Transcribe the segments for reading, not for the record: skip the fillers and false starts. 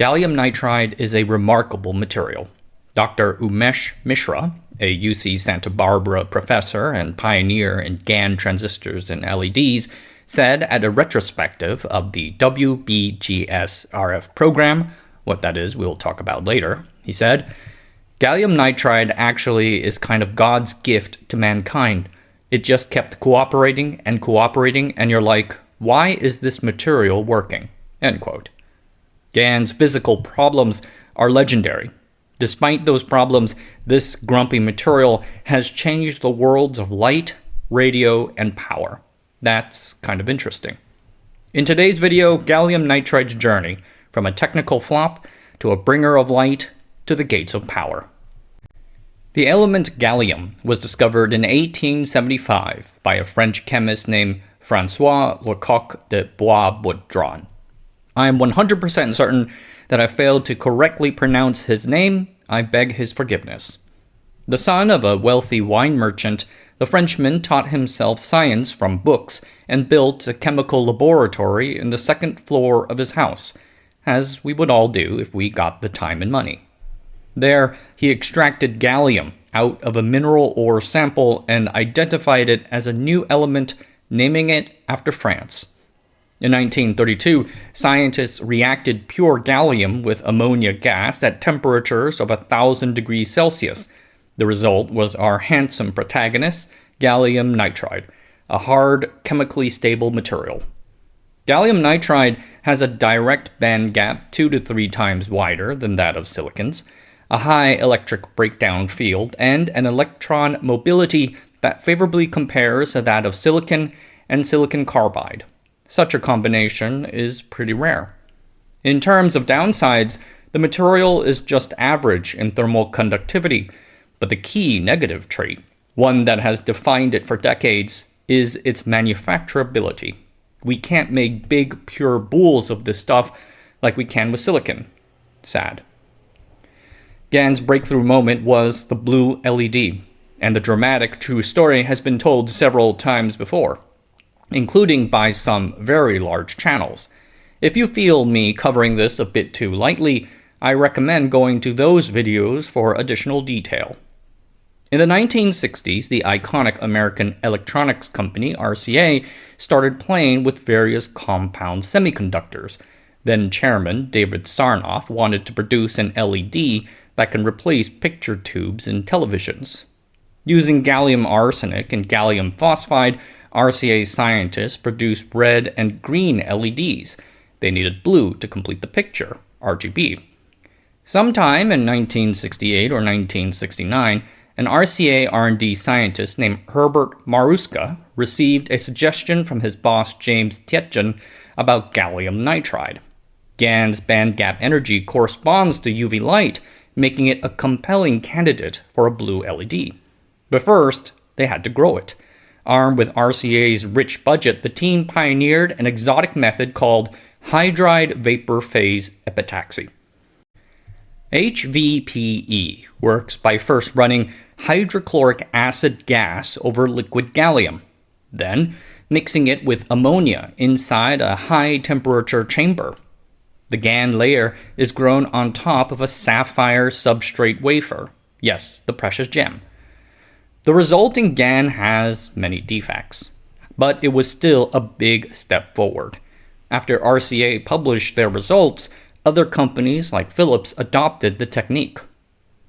Gallium nitride is a remarkable material. Dr. Umesh Mishra, a UC Santa Barbara professor and pioneer in GaN transistors and LEDs, said at a retrospective of the WBGS RF program, what that is we'll talk about later, he said, "Gallium nitride actually is kind of God's gift to mankind. It just kept cooperating, and you're like, why is this material working?" End quote. GaN's physical problems are legendary. Despite those problems, this grumpy material has changed the worlds of light, radio, and power. That's kind of interesting. In today's video, gallium nitride's journey from a technical flop to a bringer of light to the gates of power. The element gallium was discovered in 1875 by a French chemist named François Lecoq de Boisbaudran. I am 100% certain that I failed to correctly pronounce his name. I beg his forgiveness. The son of a wealthy wine merchant, the Frenchman taught himself science from books and built a chemical laboratory in the second floor of his house, as we would all do if we got the time and money. There, he extracted gallium out of a mineral ore sample and identified it as a new element, naming it after France. In 1932, scientists reacted pure gallium with ammonia gas at temperatures of 1,000 degrees Celsius. The result was our handsome protagonist, gallium nitride, a hard, chemically stable material. Gallium nitride has a direct band gap 2 to 3 times wider than that of silicons, a high electric breakdown field, and an electron mobility that favorably compares to that of silicon and silicon carbide. Such a combination is pretty rare. In terms of downsides, the material is just average in thermal conductivity, but the key negative trait, one that has defined it for decades, is its manufacturability. We can't make big, pure boules of this stuff like we can with silicon. Sad. GaN's breakthrough moment was the blue LED, and the dramatic true story has been told several times before, including by some very large channels. If you feel me covering this a bit too lightly, I recommend going to those videos for additional detail. In the 1960s, the iconic American electronics company RCA started playing with various compound semiconductors. Then Chairman David Sarnoff wanted to produce an LED that can replace picture tubes in televisions. Using gallium arsenic and gallium phosphide, RCA scientists produced red and green LEDs. They needed blue to complete the picture, RGB. Sometime in 1968 or 1969, an RCA R&D scientist named Herbert Maruska received a suggestion from his boss James Tietjen about gallium nitride. GaN's bandgap energy corresponds to UV light, making it a compelling candidate for a blue LED. But first, they had to grow it. Armed with RCA's rich budget, the team pioneered an exotic method called hydride vapor phase epitaxy. HVPE works by first running hydrochloric acid gas over liquid gallium, then mixing it with ammonia inside a high-temperature chamber. The GaN layer is grown on top of a sapphire substrate wafer. Yes, the precious gem. The resulting GaN has many defects, but it was still a big step forward. After RCA published their results, other companies like Philips adopted the technique.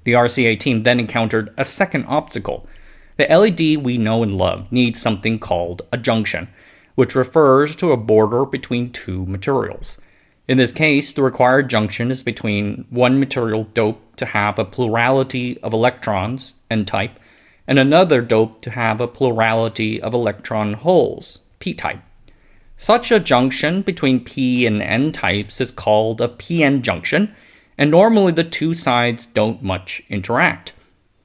The RCA team then encountered a second obstacle. The LED we know and love needs something called a junction, which refers to a border between two materials. In this case, the required junction is between one material doped to have a plurality of electrons, N-type, and another doped to have a plurality of electron holes, p-type. Such a junction between p and n types is called a p-n junction, and normally the two sides don't much interact.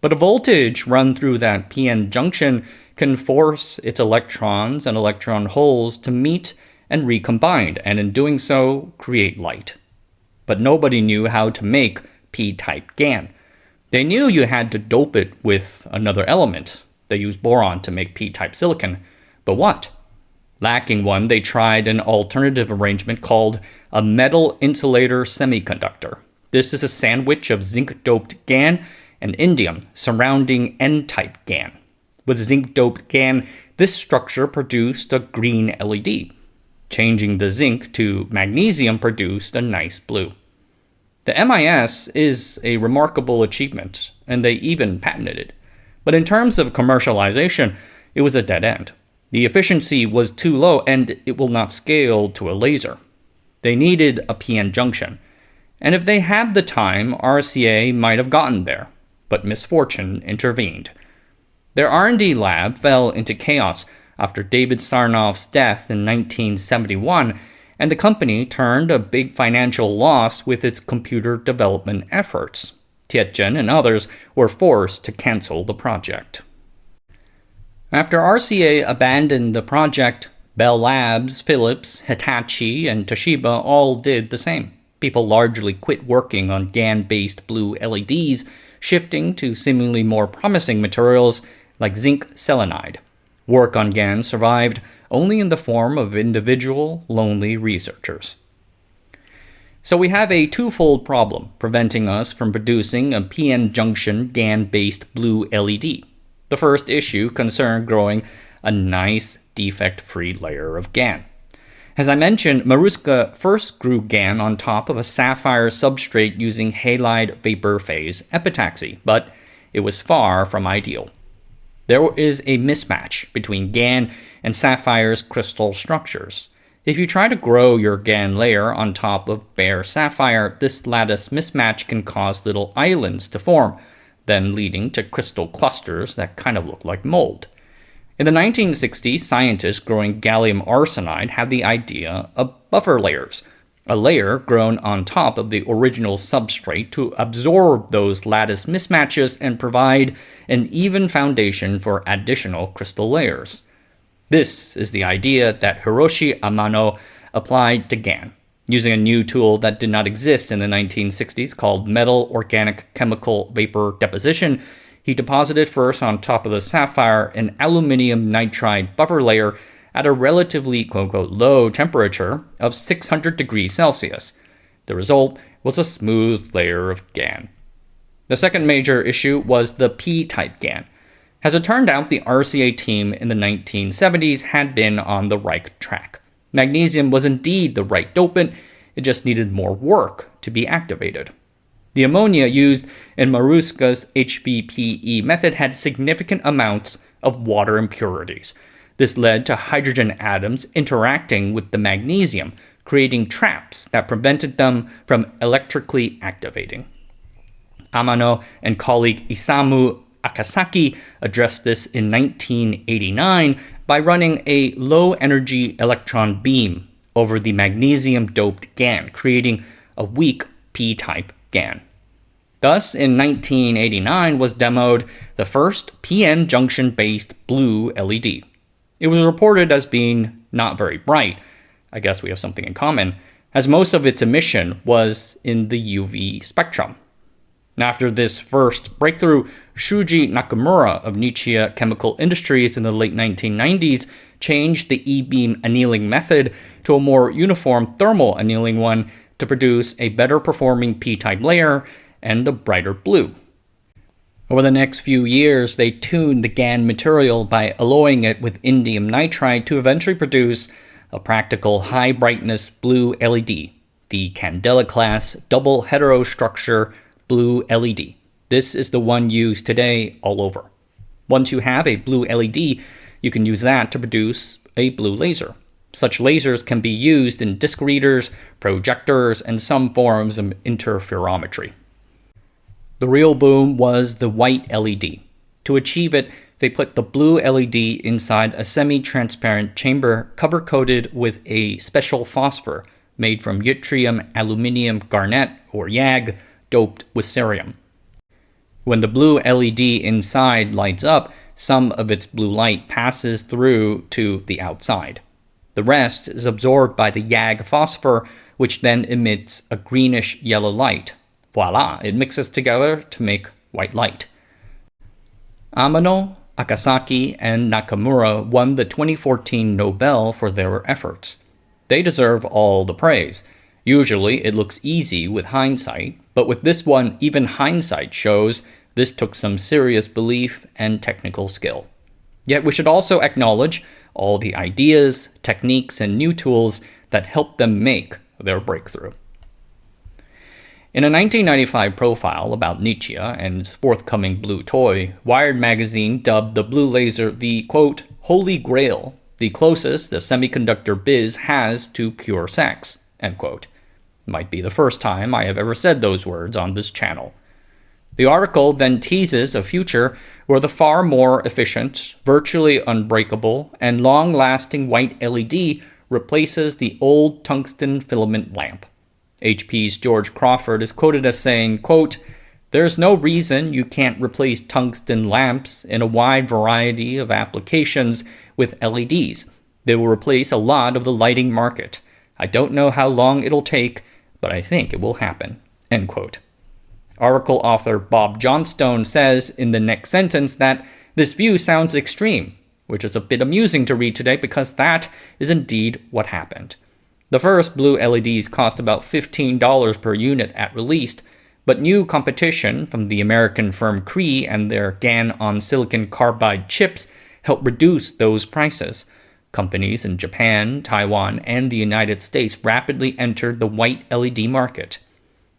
But a voltage run through that p-n junction can force its electrons and electron holes to meet and recombine, and in doing so, create light. But nobody knew how to make p-type GaN. They knew you had to dope it with another element. They used boron to make p-type silicon. But what? Lacking one, they tried an alternative arrangement called a metal insulator semiconductor. This is a sandwich of zinc-doped GaN and indium surrounding N-type GaN. With zinc-doped GaN, this structure produced a green LED. Changing the zinc to magnesium produced a nice blue. The MIS is a remarkable achievement, and they even patented it. But in terms of commercialization, it was a dead end. The efficiency was too low, and it will not scale to a laser. They needed a PN junction. And if they had the time, RCA might have gotten there. But misfortune intervened. Their R&D lab fell into chaos after David Sarnoff's death in 1971, and the company turned a big financial loss with its computer development efforts. Tietjen and others were forced to cancel the project. After RCA abandoned the project, Bell Labs, Philips, Hitachi, and Toshiba all did the same. People largely quit working on GaN-based blue LEDs, shifting to seemingly more promising materials like zinc selenide. Work on GaN survived only in the form of individual, lonely researchers. So we have a twofold problem preventing us from producing a PN junction GaN-based blue LED. The first issue concerned growing a nice defect-free layer of GaN. As I mentioned, Maruska first grew GaN on top of a sapphire substrate using halide vapor phase epitaxy, but it was far from ideal. There is a mismatch between GaN and sapphire's crystal structures. If you try to grow your GaN layer on top of bare sapphire, this lattice mismatch can cause little islands to form, then leading to crystal clusters that kind of look like mold. In the 1960s, scientists growing gallium arsenide had the idea of buffer layers, a layer grown on top of the original substrate to absorb those lattice mismatches and provide an even foundation for additional crystal layers. This is the idea that Hiroshi Amano applied to GaN. Using a new tool that did not exist in the 1960s called metal organic chemical vapor deposition, he deposited first on top of the sapphire an aluminum nitride buffer layer at a relatively quote-unquote low temperature of 600 degrees Celsius. The result was a smooth layer of GaN. The second major issue was the P-type GaN. As it turned out, the RCA team in the 1970s had been on the right track. Magnesium was indeed the right dopant, it just needed more work to be activated. The ammonia used in Maruska's HVPE method had significant amounts of water impurities. This led to hydrogen atoms interacting with the magnesium, creating traps that prevented them from electrically activating. Amano and colleague Isamu Akasaki addressed this in 1989 by running a low-energy electron beam over the magnesium-doped GaN, creating a weak P-type GaN. Thus, in 1989 was demoed the first PN junction-based blue LED. It was reported as being not very bright. I guess we have something in common, as most of its emission was in the UV spectrum. After this first breakthrough, Shuji Nakamura of Nichia Chemical Industries in the late 1990s changed the E-beam annealing method to a more uniform thermal annealing one to produce a better performing P-type layer and a brighter blue. Over the next few years, they tuned the GaN material by alloying it with indium nitride to eventually produce a practical high-brightness blue LED, the Candela-class double heterostructure blue LED. This is the one used today all over. Once you have a blue LED, you can use that to produce a blue laser. Such lasers can be used in disc readers, projectors, and some forms of interferometry. The real boom was the white LED. To achieve it, they put the blue LED inside a semi-transparent chamber cover-coated with a special phosphor made from yttrium aluminium garnet, or YAG, doped with cerium. When the blue LED inside lights up, some of its blue light passes through to the outside. The rest is absorbed by the YAG phosphor, which then emits a greenish yellow light. Voila, it mixes together to make white light. Amano, Akasaki and Nakamura won the 2014 Nobel for their efforts. They deserve all the praise. Usually it looks easy with hindsight, but with this one, even hindsight shows this took some serious belief and technical skill. Yet we should also acknowledge all the ideas, techniques, and new tools that helped them make their breakthrough. In a 1995 profile about Nietzsche and his forthcoming blue toy, Wired magazine dubbed the blue laser the, quote, holy grail, the closest the semiconductor biz has to pure sex, end quote. Might be the first time I have ever said those words on this channel. The article then teases a future where the far more efficient, virtually unbreakable, and long-lasting white LED replaces the old tungsten filament lamp. HP's George Crawford is quoted as saying, quote, there's no reason you can't replace tungsten lamps in a wide variety of applications with LEDs. They will replace a lot of the lighting market. I don't know how long it'll take, but I think it will happen, end quote. Article author Bob Johnstone says in the next sentence that this view sounds extreme, which is a bit amusing to read today because that is indeed what happened. The first blue LEDs cost about $15 per unit at release, but new competition from the American firm Cree and their GaN on silicon carbide chips helped reduce those prices. Companies in Japan, Taiwan, and the United States rapidly entered the white LED market.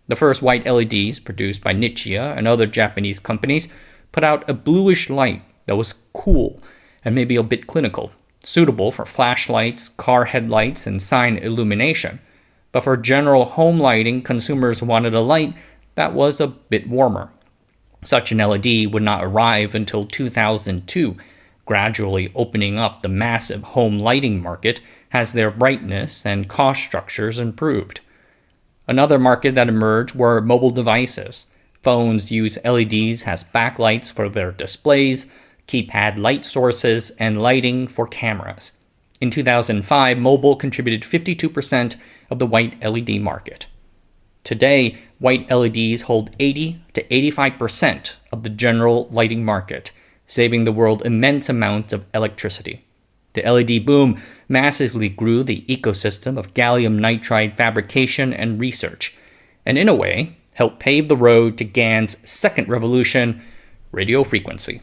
The first white LEDs, produced by Nichia and other Japanese companies, put out a bluish light that was cool and maybe a bit clinical, suitable for flashlights, car headlights, and sign illumination. But for general home lighting, consumers wanted a light that was a bit warmer. Such an LED would not arrive until 2002, gradually opening up the massive home lighting market as their brightness and cost structures improved. Another market that emerged were mobile devices. Phones use LEDs as backlights for their displays, keypad light sources, and lighting for cameras. In 2005, mobile contributed 52% of the white LED market. Today, white LEDs hold 80 to 85% of the general lighting market, saving the world immense amounts of electricity. The LED boom massively grew the ecosystem of gallium nitride fabrication and research, and in a way, helped pave the road to GaN's second revolution, radio frequency.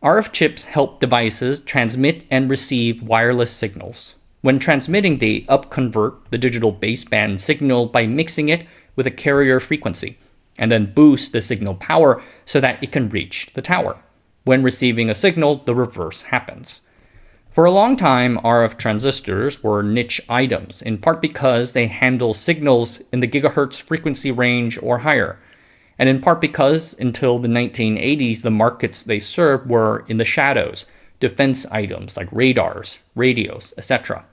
RF chips help devices transmit and receive wireless signals. When transmitting, they upconvert the digital baseband signal by mixing it with a carrier frequency, and then boost the signal power so that it can reach the tower. When receiving a signal, the reverse happens. For a long time, RF transistors were niche items, in part because they handle signals in the gigahertz frequency range or higher, and in part because until the 1980s, the markets they served were in the shadows, defense items like radars, radios, etc.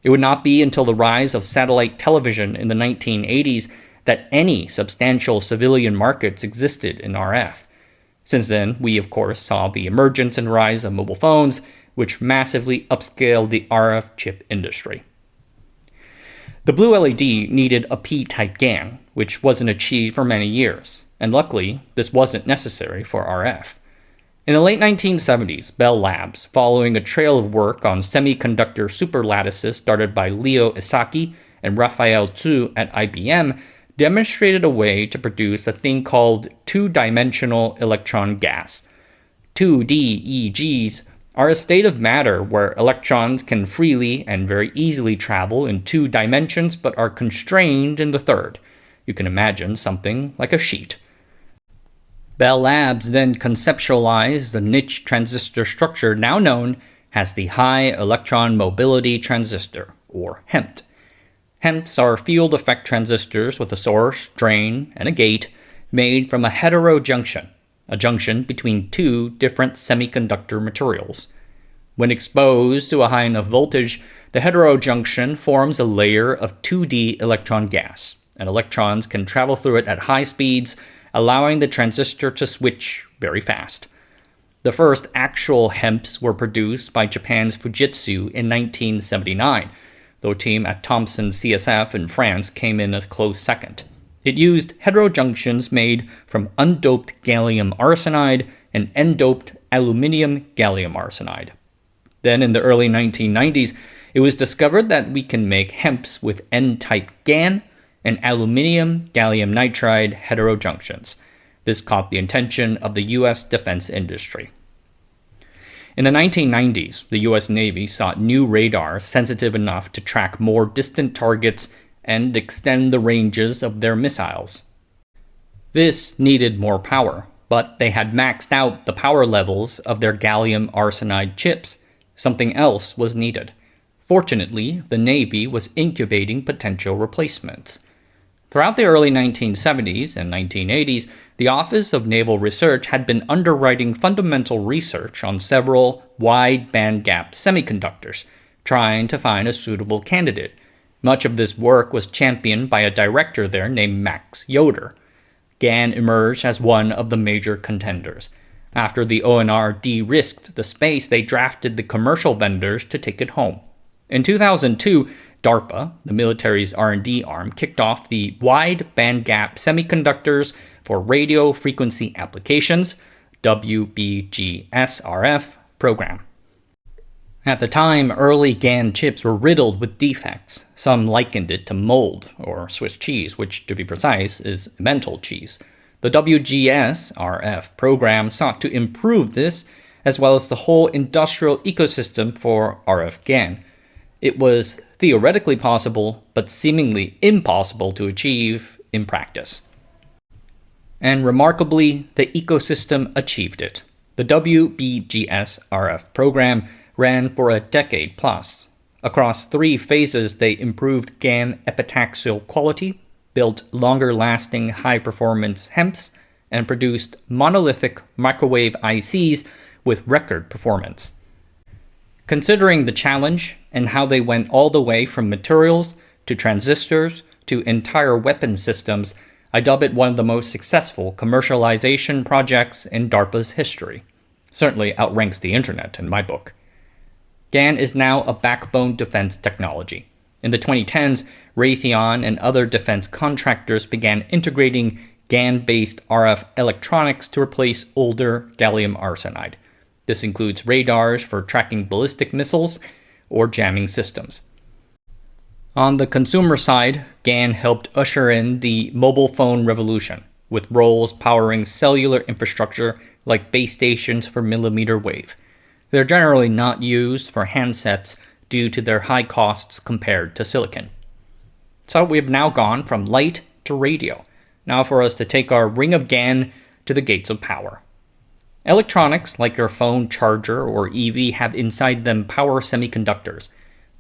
It would not be until the rise of satellite television in the 1980s that any substantial civilian markets existed in RF. Since then, we of course saw the emergence and rise of mobile phones, which massively upscaled the RF chip industry. The blue LED needed a P-type GaN, which wasn't achieved for many years, and luckily, this wasn't necessary for RF. In the late 1970s, Bell Labs, following a trail of work on semiconductor superlattices started by Leo Esaki and Raphael Zhu at IBM, demonstrated a way to produce a thing called two-dimensional electron gas. 2D EGs are a state of matter where electrons can freely and very easily travel in 2 dimensions but are constrained in the third. You can imagine something like a sheet. Bell Labs then conceptualized the niche transistor structure now known as the High Electron Mobility Transistor, or HEMT. HEMTs are field effect transistors with a source, drain, and a gate made from a heterojunction, a junction between 2 different semiconductor materials. When exposed to a high enough voltage, the heterojunction forms a layer of 2D electron gas, and electrons can travel through it at high speeds, allowing the transistor to switch very fast. The first actual HEMTs were produced by Japan's Fujitsu in 1979, though a team at Thomson CSF in France came in a close second. It used heterojunctions made from undoped gallium arsenide and n-doped aluminium gallium arsenide. Then in the early 1990s, it was discovered that we can make hemps with N-type GaN and aluminium gallium nitride heterojunctions. This caught the attention of the U.S. defense industry. In the 1990s, the U.S. Navy sought new radars sensitive enough to track more distant targets and extend the ranges of their missiles. This needed more power, but they had maxed out the power levels of their gallium arsenide chips. Something else was needed. Fortunately, the Navy was incubating potential replacements. Throughout the early 1970s and 1980s, the Office of Naval Research had been underwriting fundamental research on several wide bandgap semiconductors, trying to find a suitable candidate. Much of this work was championed by a director there named Max Yoder. GaN emerged as one of the major contenders. After the ONR de-risked the space, they drafted the commercial vendors to take it home. In 2002, DARPA, the military's R&D arm, kicked off the Wide Bandgap Semiconductors for Radio Frequency Applications, WBGS-RF, program. At the time, early GaN chips were riddled with defects. Some likened it to mold, or Swiss cheese, which, to be precise, is mental cheese. The WGS-RF program sought to improve this, as well as the whole industrial ecosystem for RF GaN. It was theoretically possible, but seemingly impossible to achieve in practice. And remarkably, the ecosystem achieved it. The WBGS-RF program ran for a decade plus. Across 3 phases, they improved GaN epitaxial quality, built longer-lasting high-performance hemps, and produced monolithic microwave ICs with record performance. Considering the challenge and how they went all the way from materials to transistors to entire weapon systems, I dub it one of the most successful commercialization projects in DARPA's history. Certainly outranks the internet in my book. GaN is now a backbone defense technology. In the 2010s, Raytheon and other defense contractors began integrating GaN-based RF electronics to replace older gallium arsenide. This includes radars for tracking ballistic missiles or jamming systems. On the consumer side, GaN helped usher in the mobile phone revolution, with roles powering cellular infrastructure like base stations for millimeter wave. They're generally not used for handsets due to their high costs compared to silicon. So we have now gone from light to radio. Now for us to take our ring of GaN to the gates of power. Electronics like your phone charger or EV have inside them power semiconductors.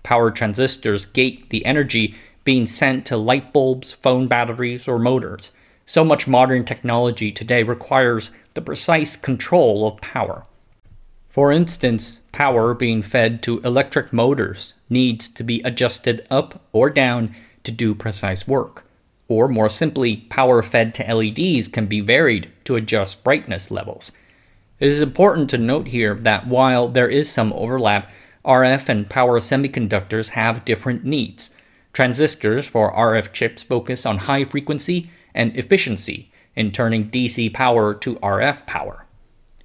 Power transistors gate the energy being sent to light bulbs, phone batteries, or motors. So much modern technology today requires the precise control of power. For instance, power being fed to electric motors needs to be adjusted up or down to do precise work. Or more simply, power fed to LEDs can be varied to adjust brightness levels. It is important to note here that while there is some overlap, RF and power semiconductors have different needs. Transistors for RF chips focus on high frequency and efficiency in turning DC power to RF power.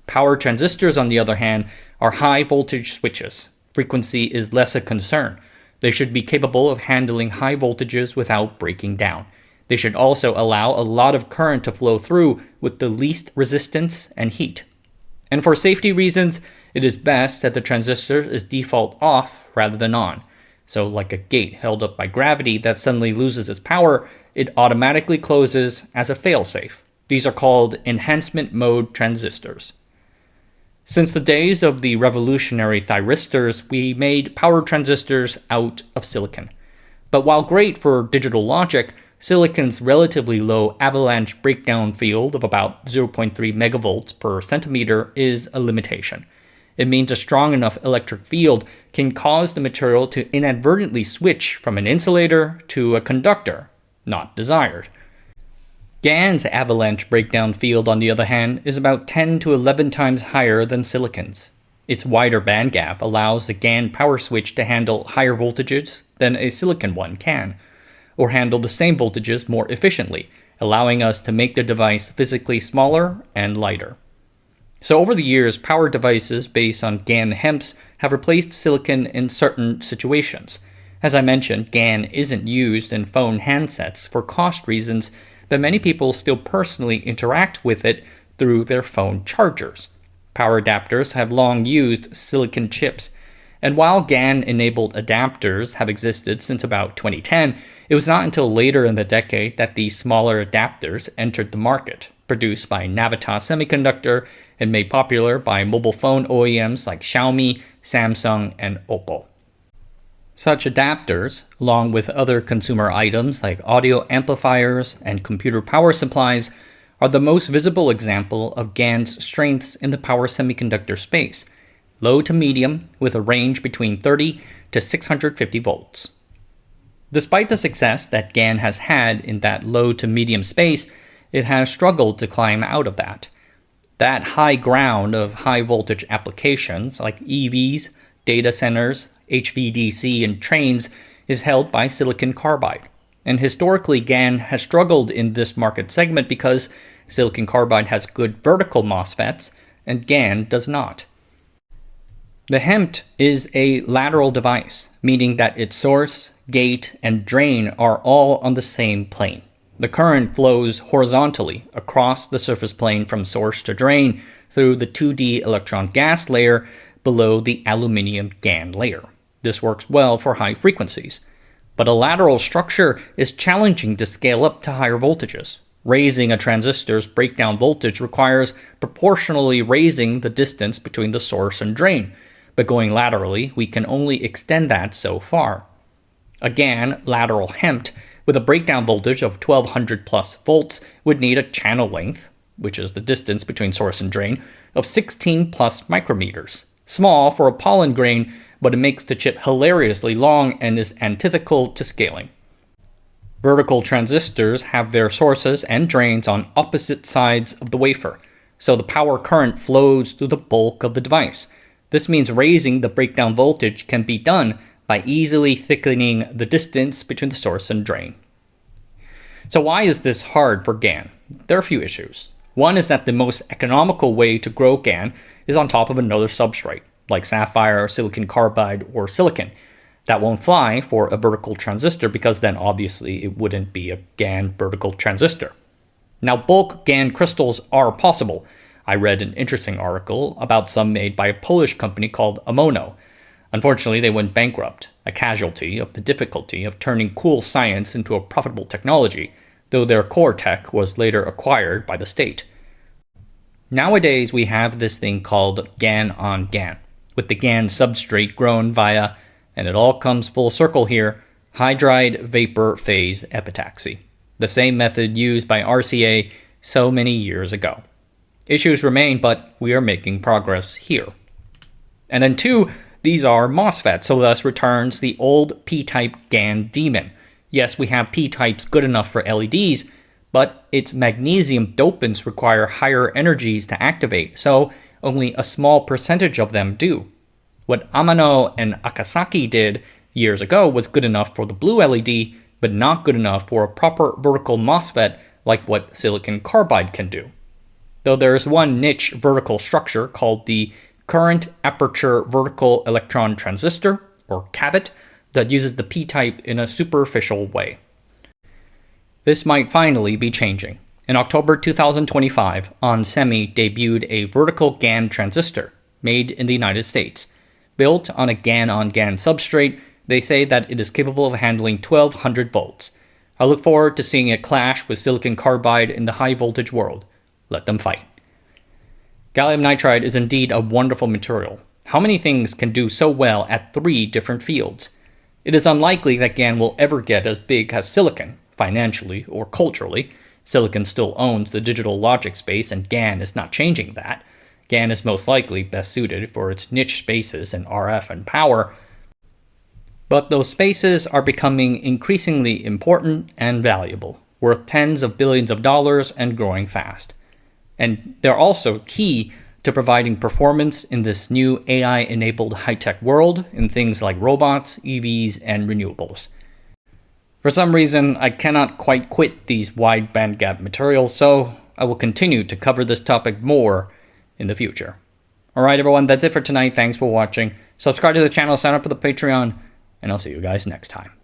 Power transistors, on the other hand, are high voltage switches. Frequency is less a concern. They should be capable of handling high voltages without breaking down. They should also allow a lot of current to flow through with the least resistance and heat. And for safety reasons, it is best that the transistor is default off rather than on. So like a gate held up by gravity that suddenly loses its power, it automatically closes as a failsafe. These are called enhancement mode transistors. Since the days of the revolutionary thyristors, we made power transistors out of silicon. But while great for digital logic, silicon's relatively low avalanche breakdown field of about 0.3 megavolts per centimeter is a limitation. It means a strong enough electric field can cause the material to inadvertently switch from an insulator to a conductor, not desired. GaN's avalanche breakdown field, on the other hand, is about 10 to 11 times higher than silicon's. Its wider bandgap allows the GaN power switch to handle higher voltages than a silicon one can, or handle the same voltages more efficiently, allowing us to make the device physically smaller and lighter. So over the years, power devices based on GaN HEMTs have replaced silicon in certain situations. As I mentioned, GaN isn't used in phone handsets for cost reasons, but many people still personally interact with it through their phone chargers. Power adapters have long used silicon chips, and while GaN-enabled adapters have existed since about 2010, it was not until later in the decade that these smaller adapters entered the market, produced by Navitas Semiconductor and made popular by mobile phone OEMs like Xiaomi, Samsung, and Oppo. Such adapters, along with other consumer items like audio amplifiers and computer power supplies, are the most visible example of GaN's strengths in the power semiconductor space, low to medium with a range between 30 to 650 volts. Despite the success that GaN has had in that low to medium space, it has struggled to climb out of that. That high ground of high voltage applications like EVs, data centers, HVDC, and trains is held by silicon carbide. And historically, GaN has struggled in this market segment because silicon carbide has good vertical MOSFETs and GaN does not. The HEMT is a lateral device, meaning that its source, gate, and drain are all on the same plane. The current flows horizontally across the surface plane from source to drain through the 2D electron gas layer below the aluminum GaN layer. This works well for high frequencies. But a lateral structure is challenging to scale up to higher voltages. Raising a transistor's breakdown voltage requires proportionally raising the distance between the source and drain, but going laterally, we can only extend that so far. A GaN lateral HEMT with a breakdown voltage of 1200 plus volts would need a channel length, which is the distance between source and drain, of 16 plus micrometers. Small for a pollen grain, but it makes the chip hilariously long and is antithetical to scaling. Vertical transistors have their sources and drains on opposite sides of the wafer, so the power current flows through the bulk of the device. This means raising the breakdown voltage can be done by easily thickening the distance between the source and drain. So why is this hard for GaN? There are a few issues. One is that the most economical way to grow GaN is on top of another substrate, like sapphire, silicon carbide, or silicon. That won't fly for a vertical transistor because then obviously it wouldn't be a GaN vertical transistor. Now, bulk GaN crystals are possible. I read an interesting article about some made by a Polish company called Amono. Unfortunately, they went bankrupt, a casualty of the difficulty of turning cool science into a profitable technology, though their core tech was later acquired by the state. Nowadays, we have this thing called GaN on GaN, with the GaN substrate grown via, and it all comes full circle here, hydride vapor phase epitaxy, the same method used by RCA so many years ago. Issues remain, but we are making progress here. And then two, these are MOSFETs, so thus returns the old P-type GaN demon. Yes, we have P-types good enough for LEDs, but its magnesium dopants require higher energies to activate, so only a small percentage of them do. What Amano and Akasaki did years ago was good enough for the blue LED, but not good enough for a proper vertical MOSFET like what silicon carbide can do. Though there is one niche vertical structure called the current aperture vertical electron transistor, or CAVIT, that uses the P-type in a superficial way. This might finally be changing. In October 2025, onsemi debuted a vertical GaN transistor made in the United States. Built on a GaN on GaN substrate, they say that it is capable of handling 1200 volts. I look forward to seeing it clash with silicon carbide in the high voltage world. Let them fight. Gallium nitride is indeed a wonderful material. How many things can do so well at 3 different fields? It is unlikely that GaN will ever get as big as silicon, financially or culturally. Silicon still owns the digital logic space and GaN is not changing that. GaN is most likely best suited for its niche spaces in RF and power. But those spaces are becoming increasingly important and valuable, worth tens of billions of dollars and growing fast. And they're also key to providing performance in this new AI-enabled high-tech world in things like robots, EVs, and renewables. For some reason, I cannot quite quit these wide bandgap materials, so I will continue to cover this topic more in the future. Alright everyone, that's it for tonight. Thanks for watching. Subscribe to the channel, sign up for the Patreon, and I'll see you guys next time.